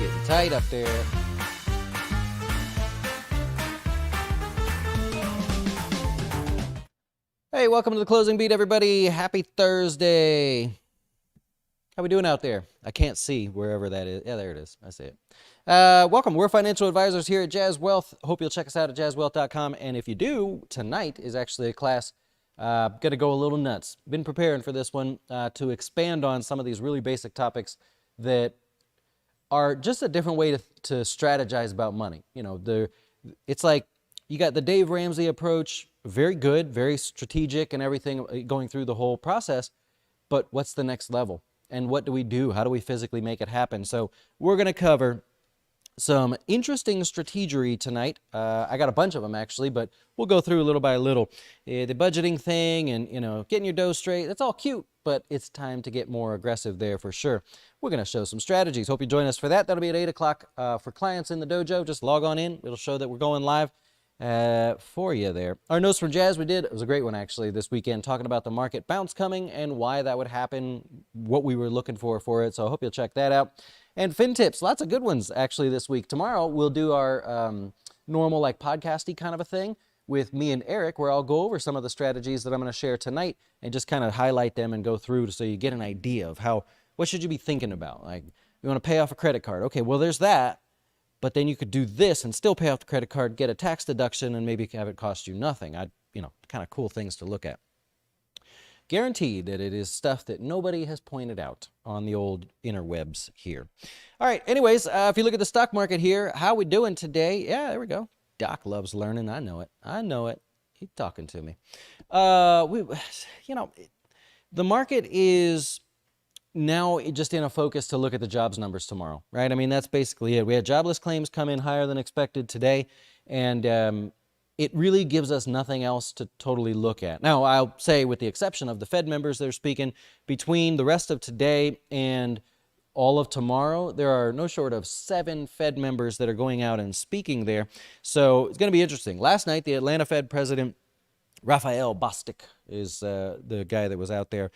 Getting tight up there. Hey, welcome to the Closing Beat, everybody. Happy Thursday. How we doing out there? I can't see wherever that is. Yeah, there it is. I see it. Welcome. We're financial advisors here at Jazz Wealth. Hope you'll check us out at jazzwealth.com. And if you do, tonight is actually a class going to go a little nuts. Been preparing for this one to expand on some of these really basic topics that are just a different way to strategize about money. You know, it's like you got the Dave Ramsey approach, very good, very strategic and everything going through the whole process. But what's the next level? And what do we do? How do we physically make it happen? So we're going to cover some interesting strategery tonight. I got a bunch of them actually, but we'll go through little by little. The budgeting thing and, you know, getting your dough straight, that's all cute, but it's time to get more aggressive there for sure. We're going to show some strategies. Hope you join us for that. That'll be at 8 o'clock for clients in the dojo. Just log on in. It'll show that we're going live for you there. Our notes from Jazz we did, it was a great one actually this weekend, talking about the market bounce coming and why that would happen, what we were looking for it. So I hope you'll check that out. And Fin Tips, lots of good ones actually this week. Tomorrow we'll do our normal like podcasty kind of a thing with me and Eric, where I'll go over some of the strategies that I'm going to share tonight and just kind of highlight them and go through so you get an idea of what should you be thinking about. Like, you want to pay off a credit card. Okay, well there's that. But then you could do this and still pay off the credit card, get a tax deduction, and maybe have it cost you nothing. Kind of cool things to look at. Guaranteed that it is stuff that nobody has pointed out on the old interwebs here. All right, anyways, if you look at the stock market here, how we doing today? Yeah, there we go. Doc loves learning. I know it. He's talking to me. The market is now just in a focus to look at the jobs numbers tomorrow, right? I mean, that's basically it. We had jobless claims come in higher than expected today, and it really gives us nothing else to totally look at. Now, I'll say with the exception of the Fed members that are speaking, between the rest of today and all of tomorrow, there are no short of 7 Fed members that are going out and speaking there. So it's going to be interesting. Last night, the Atlanta Fed president, Raphael Bostic, is the guy that was out there.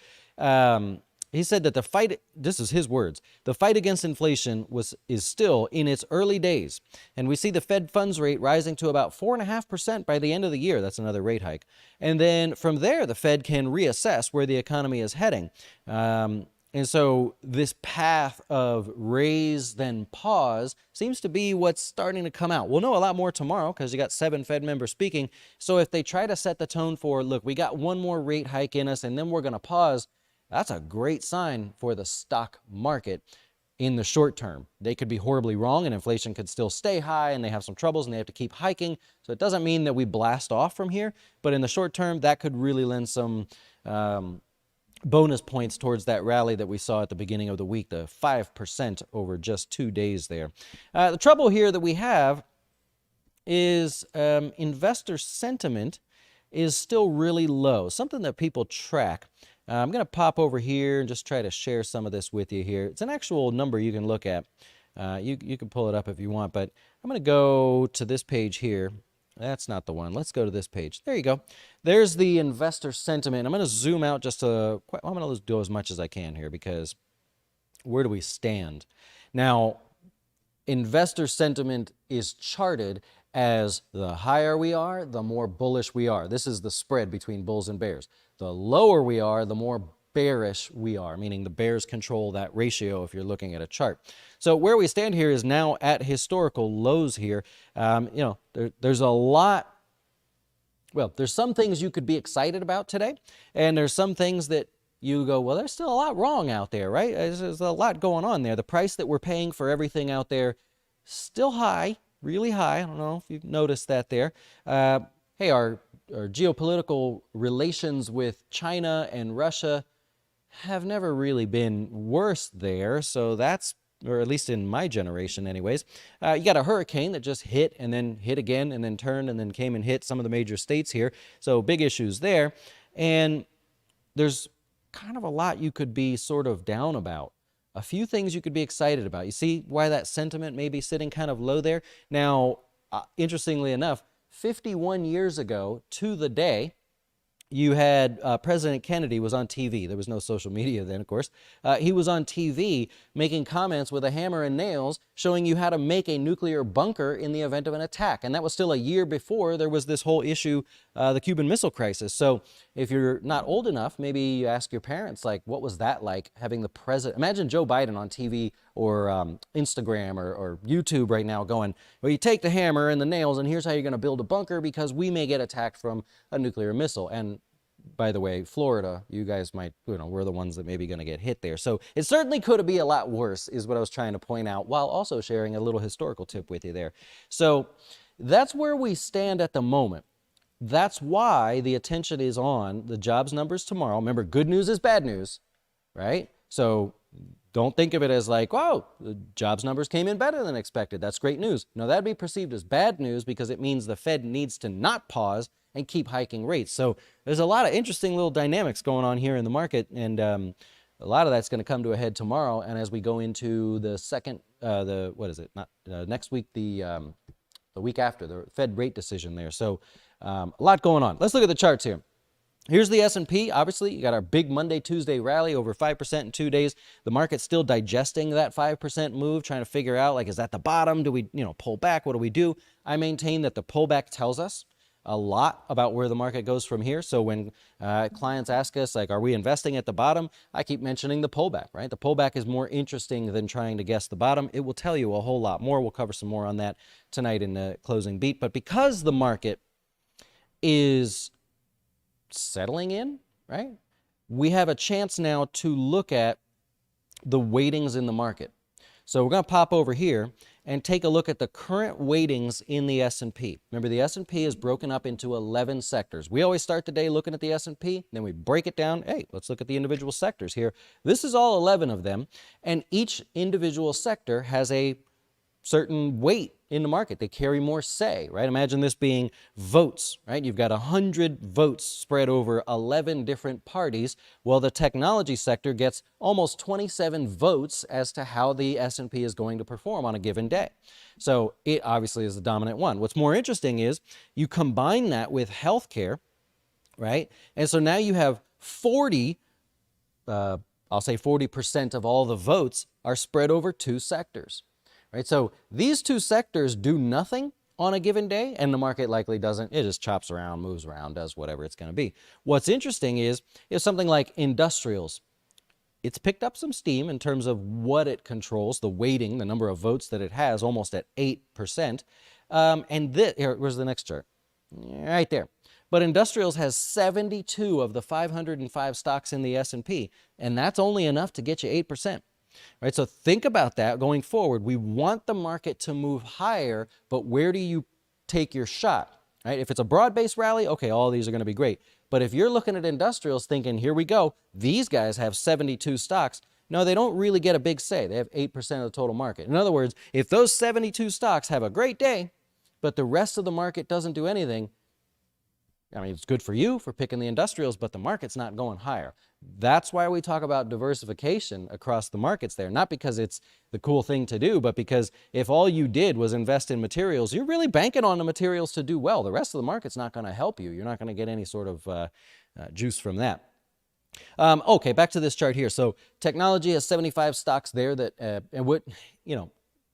He said that the fight, this is his words, the fight against inflation is still in its early days. And we see the Fed funds rate rising to about 4.5% by the end of the year. That's another rate hike. And then from there, the Fed can reassess where the economy is heading. And so this path of raise then pause seems to be what's starting to come out. We'll know a lot more tomorrow because you got 7 Fed members speaking. So if they try to set the tone for, look, we got one more rate hike in us and then we're going to pause, that's a great sign for the stock market in the short term. They could be horribly wrong and inflation could still stay high and they have some troubles and they have to keep hiking. So it doesn't mean that we blast off from here, but in the short term, that could really lend some bonus points towards that rally that we saw at the beginning of the week, the 5% over just 2 days there. The trouble here that we have is investor sentiment is still really low, something that people track. I'm going to pop over here and just try to share some of this with you here. It's an actual number you can look at. You can pull it up if you want, but I'm going to go to this page here. That's not the one. Let's go to this page. There you go. There's the investor sentiment. I'm going to zoom out just I'm going to do as much as I can here because where do we stand? Now, investor sentiment is charted as the higher we are, the more bullish we are. This is the spread between bulls and bears. The lower we are, the more bearish we are, meaning the bears control that ratio if you're looking at a chart. So where we stand here is now at historical lows here. There's a lot. Well, there's some things you could be excited about today, and there's some things that you go, well, there's still a lot wrong out there, right? There's a lot going on there. The price that we're paying for everything out there, still high, really high. I don't know if you've noticed that there. Hey, our geopolitical relations with China and Russia have never really been worse there. So that's, or at least in my generation anyways. You got a hurricane that just hit and then hit again and then turned and then came and hit some of the major states here. So big issues there. And there's kind of a lot you could be sort of down about. A few things you could be excited about. You see why that sentiment may be sitting kind of low there? Now, interestingly enough, 51 years ago to the day, you had President Kennedy was on TV. There was no social media then, of course. He was on TV making comments with a hammer and nails showing you how to make a nuclear bunker in the event of an attack. And that was still a year before there was this whole issue, the Cuban Missile Crisis. So if you're not old enough, maybe you ask your parents, like, what was that like, having the president? Imagine Joe Biden on TV or Instagram or YouTube right now going, well, you take the hammer and the nails and here's how you're going to build a bunker because we may get attacked from a nuclear missile. And by the way, Florida, you guys might, we're the ones that may be going to get hit there. So it certainly could be a lot worse is what I was trying to point out, while also sharing a little historical tip with you there. So that's where we stand at the moment. That's why the attention is on the jobs numbers tomorrow. Remember, good news is bad news, right? So don't think of it as like, oh, the jobs numbers came in better than expected. That's great news. No, that'd be perceived as bad news because it means the Fed needs to not pause and keep hiking rates. So there's a lot of interesting little dynamics going on here in the market, and a lot of that's going to come to a head tomorrow. And as we go into the second, next week, the week after, the Fed rate decision there. So a lot going on. Let's look at the charts here. Here's the S&P. Obviously, you got our big Monday, Tuesday rally over 5% in 2 days. The market's still digesting that 5% move, trying to figure out, like, is that the bottom? Do we, pull back? What do we do? I maintain that the pullback tells us a lot about where the market goes from here. So when clients ask us, like, are we investing at the bottom? I keep mentioning the pullback, right? The pullback is more interesting than trying to guess the bottom. It will tell you a whole lot more. We'll cover some more on that tonight in the closing beat. But because the market is settling in, right, we have a chance now to look at the weightings in the market. So we're going to pop over here and take a look at the current weightings in the S&P. Remember, the S&P is broken up into 11 sectors. We always start the day looking at the S&P, then we break it down. Hey, let's look at the individual sectors here. This is all 11 of them, and each individual sector has a certain weight in the market. They carry more say, right? Imagine this being votes, right? You've got 100 votes spread over 11 different parties. Well, the technology sector gets almost 27 votes as to how the S&P is going to perform on a given day. So it obviously is the dominant one. What's more interesting is you combine that with healthcare, right? And so now you have 40, I'll say 40% of all the votes are spread over two sectors. Right, so these two sectors do nothing on a given day, and the market likely doesn't. It just chops around, moves around, does whatever it's going to be. What's interesting is something like industrials. It's picked up some steam in terms of what it controls, the weighting, the number of votes that it has, almost at 8%. And this, where's the next chart? Right there. But industrials has 72 of the 505 stocks in the S&P, and that's only enough to get you 8%. Right, so think about that going forward. We want the market to move higher, but where do you take your shot? Right? If it's a broad-based rally, okay, all these are going to be great. But if you're looking at industrials thinking, here we go, these guys have 72 stocks, no, they don't really get a big say. They have 8% of the total market. In other words, if those 72 stocks have a great day, but the rest of the market doesn't do anything, I mean, it's good for you for picking the industrials, but the market's not going higher. That's why we talk about diversification across the markets there. Not because it's the cool thing to do, but because if all you did was invest in materials, you're really banking on the materials to do well. The rest of the market's not going to help you. You're not going to get any sort of juice from that. Okay, back to this chart here. So technology has 75 stocks there that, and what,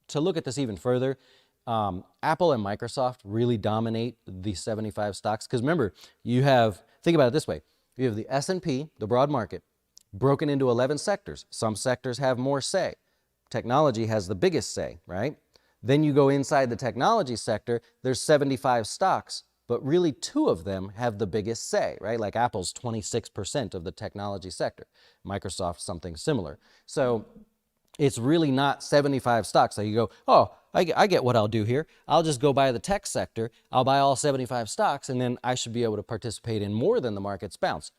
to look at this even further, Apple and Microsoft really dominate the 75 stocks. Because remember, think about it this way. You have the S&P, the broad market, broken into 11 sectors. Some sectors have more say. Technology has the biggest say, right? Then you go inside the technology sector, there's 75 stocks, but really 2 of them have the biggest say, right? Like Apple's 26% of the technology sector. Microsoft, something similar. So it's really not 75 stocks. So you go, oh, I get what I'll do here. I'll just go buy the tech sector. I'll buy all 75 stocks, and then I should be able to participate in more than the market's bounce.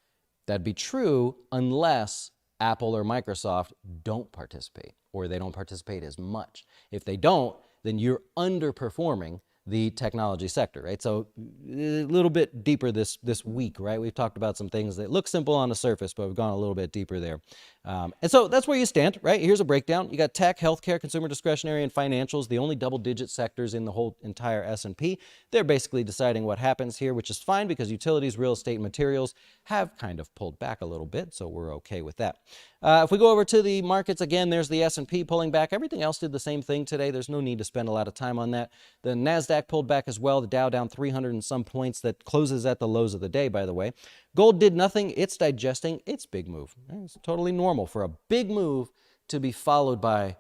That'd be true unless Apple or Microsoft don't participate, or they don't participate as much. If they don't, then you're underperforming the technology sector, right? So a little bit deeper this week, right? We've talked about some things that look simple on the surface, but we've gone a little bit deeper there. And so that's where you stand, right? Here's a breakdown. You got tech, healthcare, consumer discretionary, and financials, the only double-digit sectors in the whole entire S&P. They're basically deciding what happens here, which is fine because utilities, real estate, and materials have kind of pulled back a little bit, so we're okay with that. If we go over to the markets, again, there's the S&P pulling back. Everything else did the same thing today. There's no need to spend a lot of time on that. The NASDAQ pulled back as well. The Dow down 300 and some points. That closes at the lows of the day, by the way. Gold did nothing. It's digesting its big move. It's totally normal for a big move to be followed by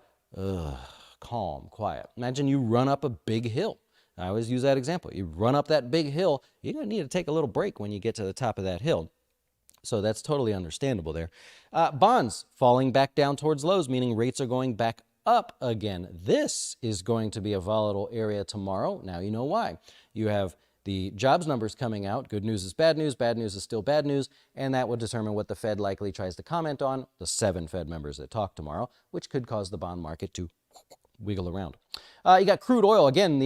calm, quiet. Imagine you run up a big hill. I always use that example. You run up that big hill, you're going to need to take a little break when you get to the top of that hill. So that's totally understandable there. Bonds falling back down towards lows, meaning rates are going back up again. This is going to be a volatile area tomorrow. Now you know why. You have the jobs numbers coming out. Good news is bad news is still bad news, and that will determine what the Fed likely tries to comment on, the 7 Fed members that talk tomorrow, which could cause the bond market to wiggle around. You got crude oil, again,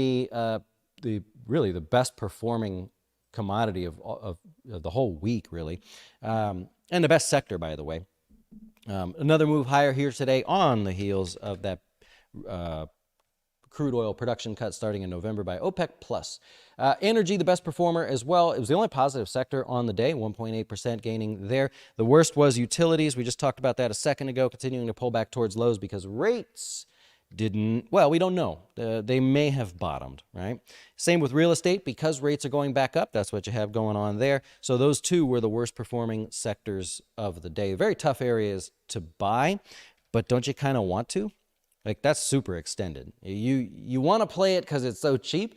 really the best performing commodity of the whole week, really, and the best sector, by the way. Another move higher here today on the heels of that crude oil production cut starting in November by OPEC+. Energy, the best performer as well. It was the only positive sector on the day, 1.8% gaining there. The worst was utilities. We just talked about that a second ago, continuing to pull back towards lows because rates didn't, well, we don't know. They may have bottomed, right? Same with real estate. Because rates are going back up, that's what you have going on there. So those two were the worst performing sectors of the day. Very tough areas to buy, but don't you kind of want to? Like, that's super extended. You want to play it because it's so cheap,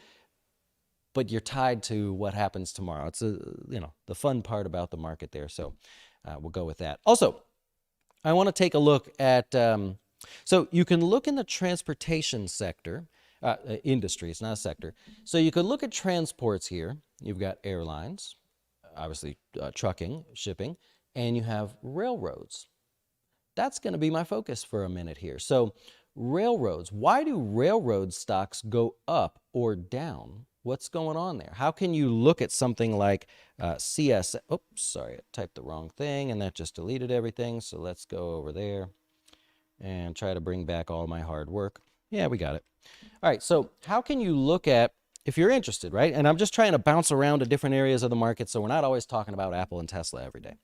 but you're tied to what happens tomorrow. It's the fun part about the market there. So we'll go with that. Also, I want to take a look at so you can look in the transportation sector, industry, it's not a sector. So you could look at transports here. You've got airlines, obviously trucking, shipping, and you have railroads. That's going to be my focus for a minute here. So railroads, why do railroad stocks go up or down? What's going on there? How can you look at something like CS? Oops, sorry, I typed the wrong thing and that just deleted everything. So let's go over there and try to bring back all my hard work. Yeah, we got it. All right, so how can you look at, if you're interested, right? And I'm just trying to bounce around to different areas of the market, so we're not always talking about Apple and Tesla every day.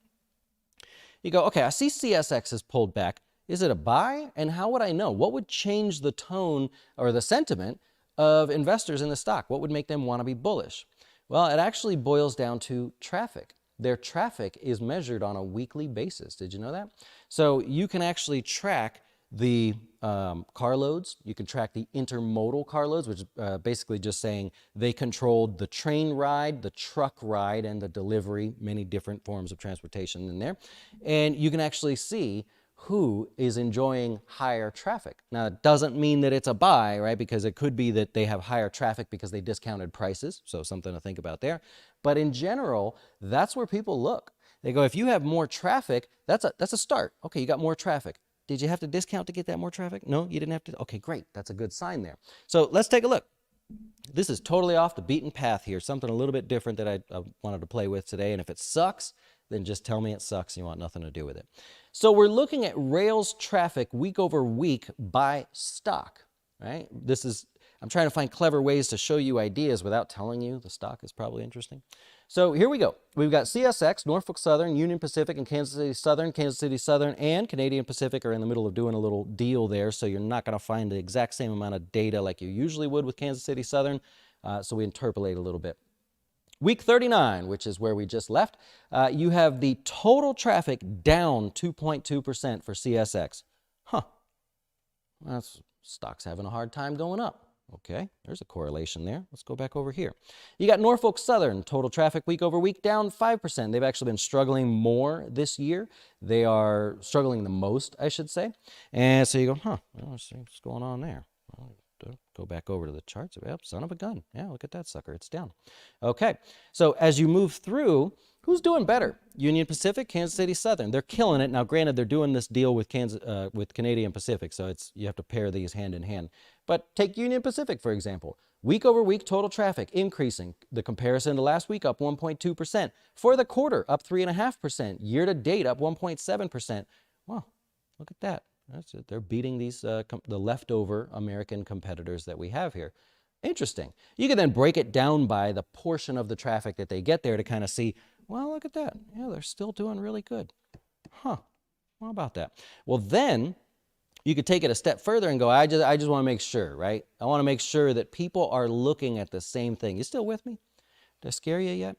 You go, okay, I see CSX has pulled back. Is it a buy? And how would I know? What would change the tone or the sentiment of investors in the stock? What would make them want to be bullish? Well, it actually boils down to traffic. Their traffic is measured on a weekly basis. Did you know that? So you can actually track the carloads. You can track the intermodal carloads, which is basically just saying they controlled the train ride, the truck ride, and the delivery, many different forms of transportation in there. And you can actually see who is enjoying higher traffic. Now, it doesn't mean that it's a buy, right? Because it could be that they have higher traffic because they discounted prices. So something to think about there. But in general, that's where people look. They go, if you have more traffic, that's a start. Okay, you got more traffic. Did you have to discount to get that more traffic? No, you didn't have to. Okay, great. That's a good sign there. So let's take a look. This is totally off the beaten path here, something a little bit different that I wanted to play with today. And if it sucks, then just tell me it sucks and you want nothing to do with it. So we're looking at rails traffic week over week by stock, right? I'm trying to find clever ways to show you ideas without telling you the stock is probably interesting. So here we go. We've got CSX, Norfolk Southern, Union Pacific, and Kansas City Southern. Kansas City Southern and Canadian Pacific are in the middle of doing a little deal there, so you're not going to find the exact same amount of data like you usually would with Kansas City Southern, so we interpolate a little bit. Week 39, which is where we just left, you have the total traffic down 2.2% for CSX. Huh. That's stock's having a hard time going up. Okay, there's a correlation there. Let's go back over here. You got Norfolk Southern, total traffic week over week down 5%. They've actually been struggling more this year. They are struggling the most, I should say. And so you go, huh, what's going on there? Well, go back over to the charts. Yep, son of a gun. Yeah, look at that sucker. It's down. Okay, so as you move through, who's doing better? Union Pacific, Kansas City Southern. They're killing it. Now, granted, they're doing this deal with Canadian Pacific, so you have to pair these hand in hand. But take Union Pacific, for example. Week over week, total traffic increasing. The comparison to last week up 1.2%. For the quarter, up 3.5%. Year to date, up 1.7%. Wow, look at that. That's it. They're beating these the leftover American competitors that we have here. Interesting. You can then break it down by the portion of the traffic that they get there to kind of see, well, look at that. Yeah, they're still doing really good. Huh. How about that? Well, then you could take it a step further and go, I just want to make sure, right? I want to make sure that people are looking at the same thing. You still with me? Did I scare you yet?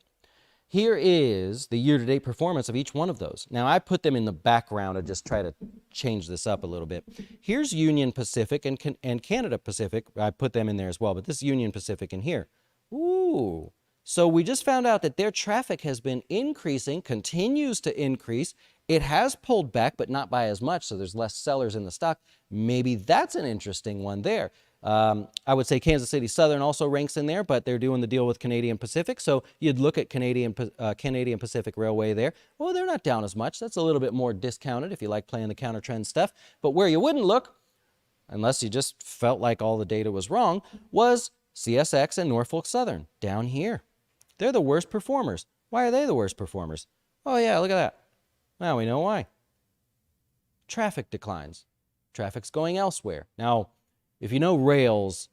Here is the year-to-date performance of each one of those. Now, I put them in the background to just try to change this up a little bit. Here's Union Pacific and Canada Pacific. I put them in there as well, but this is Union Pacific in here. Ooh. So we just found out that their traffic has been increasing, continues to increase. It has pulled back, but not by as much, so there's less sellers in the stock. Maybe that's an interesting one there. I would say Kansas City Southern also ranks in there, but they're doing the deal with Canadian Pacific, so you'd look at Canadian Pacific Railway there. Well, they're not down as much. That's a little bit more discounted if you like playing the counter trend stuff. But where you wouldn't look, unless you just felt like all the data was wrong, was CSX and Norfolk Southern down here. They're the worst performers. Why are they the worst performers? Oh yeah, look at that. Now we know why. Traffic declines. Traffic's going elsewhere. Now, if you know rails,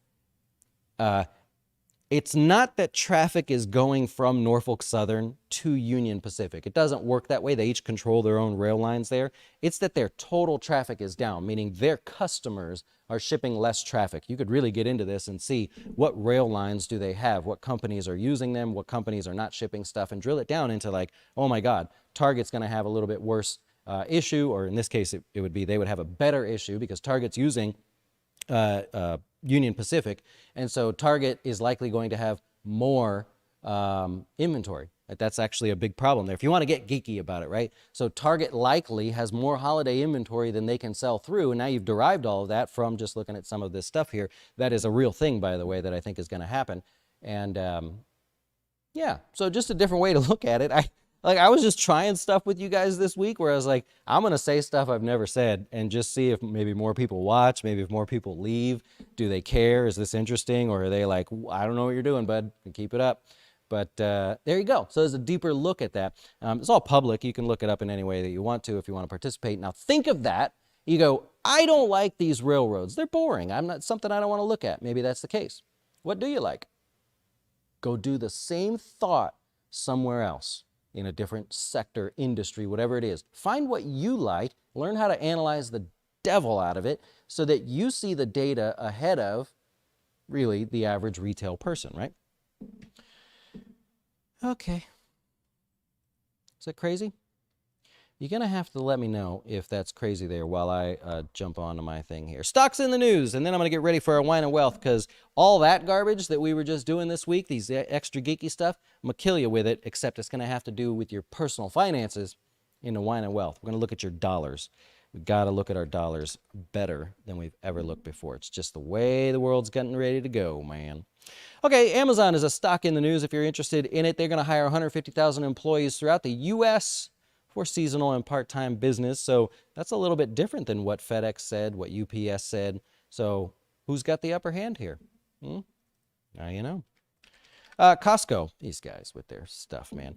it's not that traffic is going from Norfolk Southern to Union Pacific. It doesn't work that way. They each control their own rail lines there. It's that their total traffic is down, meaning their customers are shipping less traffic. You could really get into this and see what rail lines do they have, what companies are using them, what companies are not shipping stuff, and drill it down into like, oh my God, Target's going to have a little bit worse issue, or in this case, it would be they would have a better issue because Target's using Union Pacific, and so Target is likely going to have more inventory. That's actually a big problem there. If you want to get geeky about it, right? So Target likely has more holiday inventory than they can sell through, and now you've derived all of that from just looking at some of this stuff here. That is a real thing, by the way, that I think is going to happen. And yeah, so just a different way to look at it. I was just trying stuff with you guys this week where I was like, I'm going to say stuff I've never said and just see if maybe more people watch, maybe if more people leave. Do they care? Is this interesting? Or are they like, I don't know what you're doing, bud, keep it up. But there you go. So there's a deeper look at that. It's all public. You can look it up in any way that you want to if you want to participate. Now think of that. You go, I don't like these railroads. They're boring. I'm not something I don't want to look at. Maybe that's the case. What do you like? Go do the same thought somewhere else, in a different sector, industry, whatever it is. Find what you like, learn how to analyze the devil out of it so that you see the data ahead of really the average retail person, right? Okay. Is that crazy? You're going to have to let me know if that's crazy there while I jump onto my thing here. Stocks in the news, and then I'm going to get ready for our wine and wealth because all that garbage that we were just doing this week, these extra geeky stuff, I'm going to kill you with it, except it's going to have to do with your personal finances in the wine and wealth. We're going to look at your dollars. We've got to look at our dollars better than we've ever looked before. It's just the way the world's getting ready to go, man. Okay, Amazon is a stock in the news if you're interested in it. They're going to hire 150,000 employees throughout the U.S., for seasonal and part-time business. So that's a little bit different than what FedEx said, what UPS said. So who's got the upper hand here? Now you know. Costco, these guys with their stuff, man.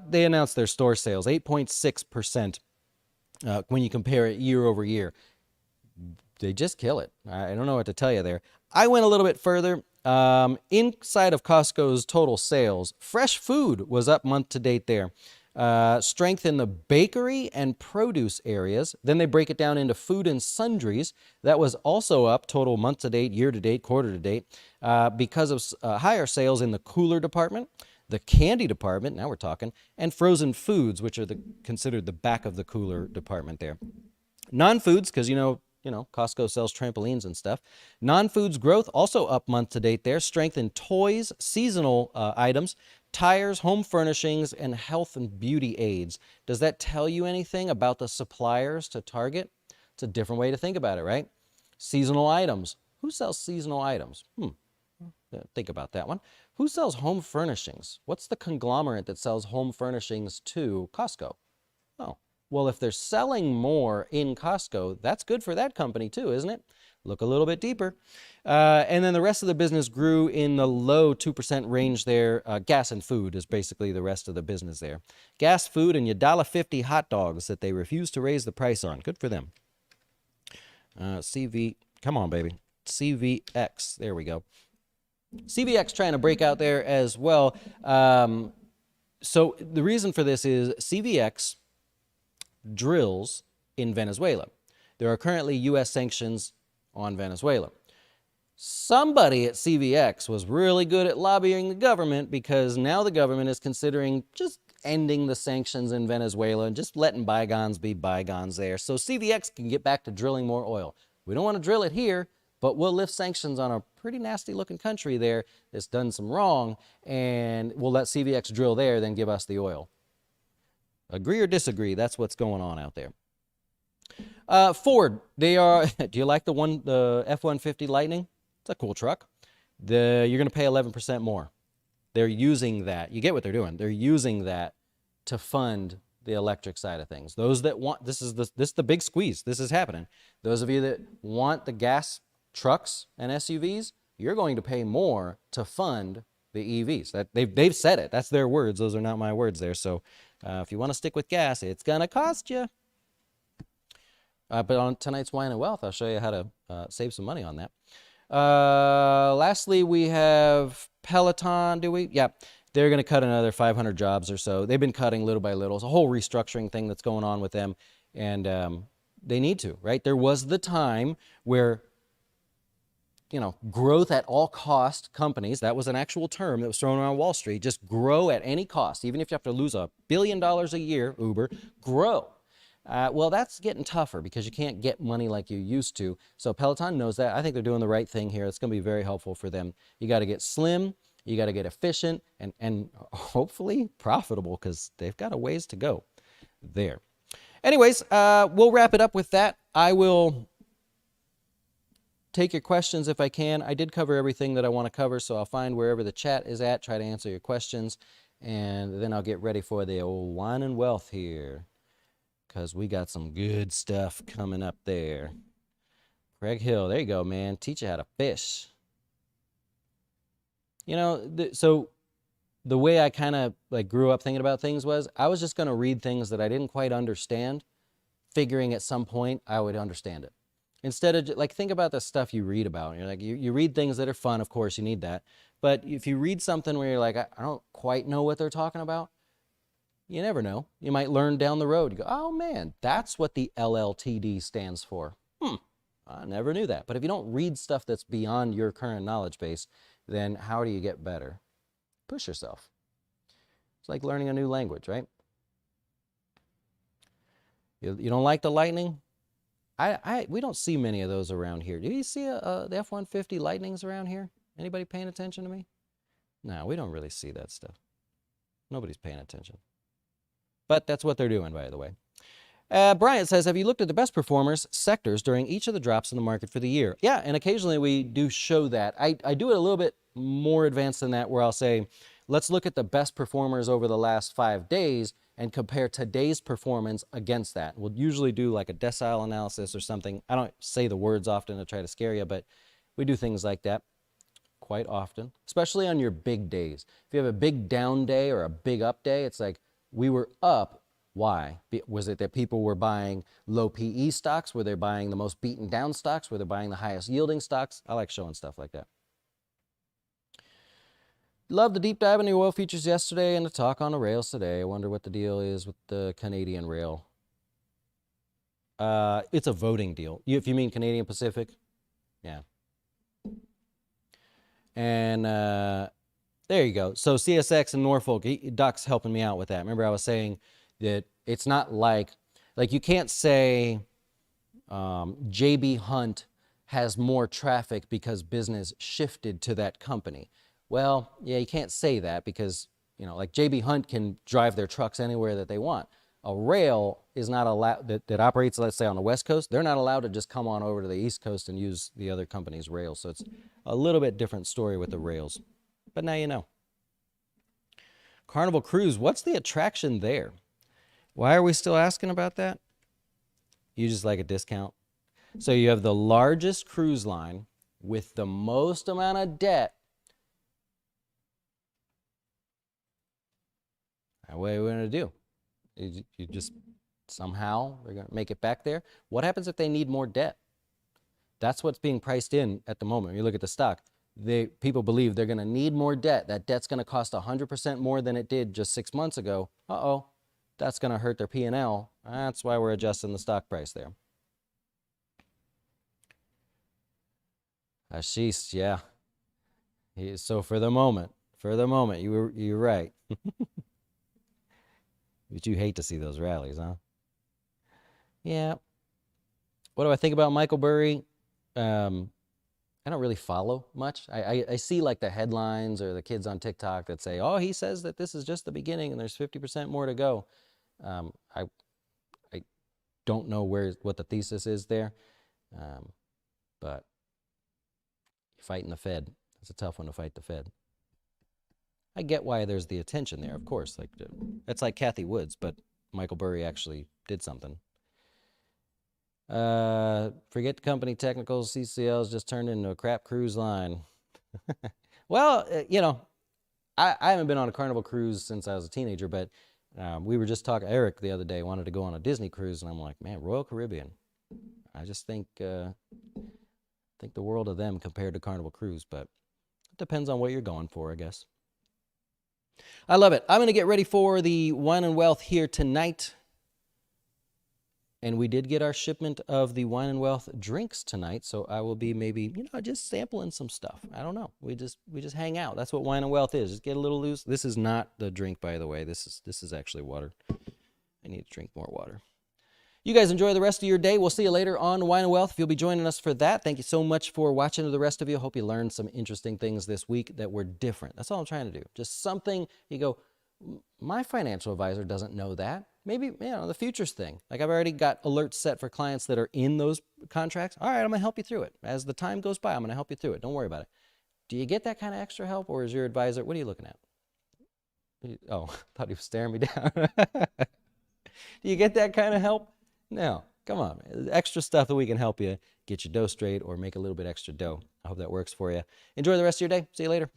They announced their store sales, 8.6% when you compare it year over year. They just kill it. I don't know what to tell you there. I went a little bit further. Inside of Costco's total sales, fresh food was up month to date there. Strength in the bakery and produce areas. Then they break it down into food and sundries. That was also up total month to date, year to date, quarter to date, because of higher sales in the cooler department, the candy department, now we're talking, and frozen foods, which are considered the back of the cooler department there. Non-foods, because you know, Costco sells trampolines and stuff. Non-foods growth also up month to date there. Strength in toys, seasonal items, tires, home furnishings, and health and beauty aids. Does that tell you anything about the suppliers to Target? It's a different way to think about it, right? Seasonal items. Who sells seasonal items? Think about that one. Who sells home furnishings? What's the conglomerate that sells home furnishings to Costco? Oh, well, if they're selling more in Costco, that's good for that company too, isn't it? Look a little bit deeper. And then the rest of the business grew in the low 2% range there. Gas and food is basically the rest of the business there. Gas, food, and your $1.50 hot dogs that they refuse to raise the price on. Good for them. Come on, baby. CVX. There we go. CVX trying to break out there as well. So the reason for this is CVX drills in Venezuela. There are currently U.S. sanctions on Venezuela. Somebody at CVX was really good at lobbying the government, because now the government is considering just ending the sanctions in Venezuela and just letting bygones be bygones there. So CVX can get back to drilling more oil. We don't want to drill it here, but we'll lift sanctions on a pretty nasty looking country there that's done some wrong, and we'll let CVX drill there, then give us the oil. Agree or disagree? That's what's going on out there. Ford, they are, do you like the F-150 Lightning? It's a cool truck. You're going to pay 11% more. They're using that. You get what they're doing. They're using that to fund the electric side of things. Those that want, this is the big squeeze. This is happening. Those of you that want the gas trucks and SUVs, you're going to pay more to fund the EVs. That they've said it. That's their words. Those are not my words there. So if you want to stick with gas, it's going to cost you. But on tonight's Wine and Wealth, I'll show you how to save some money on that. Lastly, we have Peloton. Do we? Yeah. They're going to cut another 500 jobs or so. They've been cutting little by little. It's a whole restructuring thing that's going on with them. And they need to, right? There was the time where, growth at all cost companies, that was an actual term that was thrown around Wall Street, just grow at any cost. Even if you have to lose $1 billion a year, Uber, grow. Well, that's getting tougher because you can't get money like you used to. So Peloton knows that. I think they're doing the right thing here. It's going to be very helpful for them. You got to get slim, you got to get efficient, and hopefully profitable, because they've got a ways to go there. Anyways, we'll wrap it up with that. I will take your questions if I can. I did cover everything that I want to cover, so I'll find wherever the chat is at, try to answer your questions, and then I'll get ready for the old Wine and Wealth here, because we got some good stuff coming up there. Craig Hill, there you go, man. Teach you how to fish. So the way I kind of grew up thinking about things was I was just going to read things that I didn't quite understand, figuring at some point I would understand it. Instead of, think about the stuff you read about. You read things that are fun, of course, you need that. But if you read something where you're like, I don't quite know what they're talking about, you never know. You might learn down the road. You go, oh man, that's what the LLTD stands for. I never knew that. But if you don't read stuff that's beyond your current knowledge base, then how do you get better? Push yourself. It's like learning a new language, right? You don't like the Lightning? We don't see many of those around here. Do you see the F-150 Lightnings around here? Anybody paying attention to me? No, we don't really see that stuff. Nobody's paying attention. But that's what they're doing, by the way. Bryant says, have you looked at the best performers sectors during each of the drops in the market for the year? Yeah, and occasionally we do show that. I do it a little bit more advanced than that, where I'll say, let's look at the best performers over the last 5 days and compare today's performance against that. We'll usually do like a decile analysis or something. I don't say the words often to try to scare you, but we do things like that quite often, especially on your big days. If you have a big down day or a big up day, it's like, we were up. Why? Was it that people were buying low PE stocks? Were they buying the most beaten down stocks? Were they buying the highest yielding stocks? I like showing stuff like that. Love the deep dive into oil futures yesterday and the talk on the rails today. I wonder what the deal is with the Canadian rail. It's a voting deal. If you mean Canadian Pacific, yeah. And there you go. So CSX and Norfolk, Doc's helping me out with that. Remember I was saying that it's not like you can't say J.B. Hunt has more traffic because business shifted to that company. Well, yeah, you can't say that because, like J.B. Hunt can drive their trucks anywhere that they want. A rail is not allowed, that operates, let's say, on the West Coast, they're not allowed to just come on over to the East Coast and use the other company's rails. So it's a little bit different story with the rails. But now you know. Carnival Cruise, what's the attraction there? Why are we still asking about that? You just like a discount? So you have the largest cruise line with the most amount of debt. What are we going to do? You just somehow they're going to make it back there. What happens if they need more debt? That's what's being priced in at the moment. When you look at the stock, people believe they're going to need more debt. That debt's going to cost 100% more than it did just 6 months ago. Uh-oh, that's going to hurt their P&L. That's why we're adjusting the stock price there. Ashish, yeah. So for the moment, you're right. But you hate to see those rallies, huh? Yeah. What do I think about Michael Burry? I don't really follow much. I see like the headlines or the kids on TikTok that say, oh, he says that this is just the beginning and there's 50% more to go. I don't know what the thesis is there. But fighting the Fed, it's a tough one to fight the Fed. I get why there's the attention there, of course. Like it's like Cathie Woods, but Michael Burry actually did something. Forget the company technicals. CCL's just turned into a crap cruise line. Well, you know, I haven't been on a Carnival cruise since I was a teenager, but we were just talking. Eric the other day wanted to go on a Disney cruise, and I'm like, man, Royal Caribbean. I just think the world of them compared to Carnival Cruise, but it depends on what you're going for, I guess. I love it. I'm going to get ready for the Wine and Wealth here tonight. And we did get our shipment of the Wine and Wealth drinks tonight, so I will be maybe, just sampling some stuff. I don't know. We just hang out. That's what Wine and Wealth is. Just get a little loose. This is not the drink, by the way. This is actually water. I need to drink more water. You guys enjoy the rest of your day. We'll see you later on Wine and Wealth if you'll be joining us for that. Thank you so much for watching to the rest of you. Hope you learned some interesting things this week that were different. That's all I'm trying to do. Just something you go, my financial advisor doesn't know that. Maybe, the futures thing. Like I've already got alerts set for clients that are in those contracts. All right, I'm going to help you through it. As the time goes by, I'm going to help you through it. Don't worry about it. Do you get that kind of extra help, or is your advisor, what are you looking at? Oh, I thought he was staring me down. Do you get that kind of help? No, come on, man. Extra stuff that we can help you get your dough straight or make a little bit extra dough. I hope that works for you. Enjoy the rest of your day. See you later.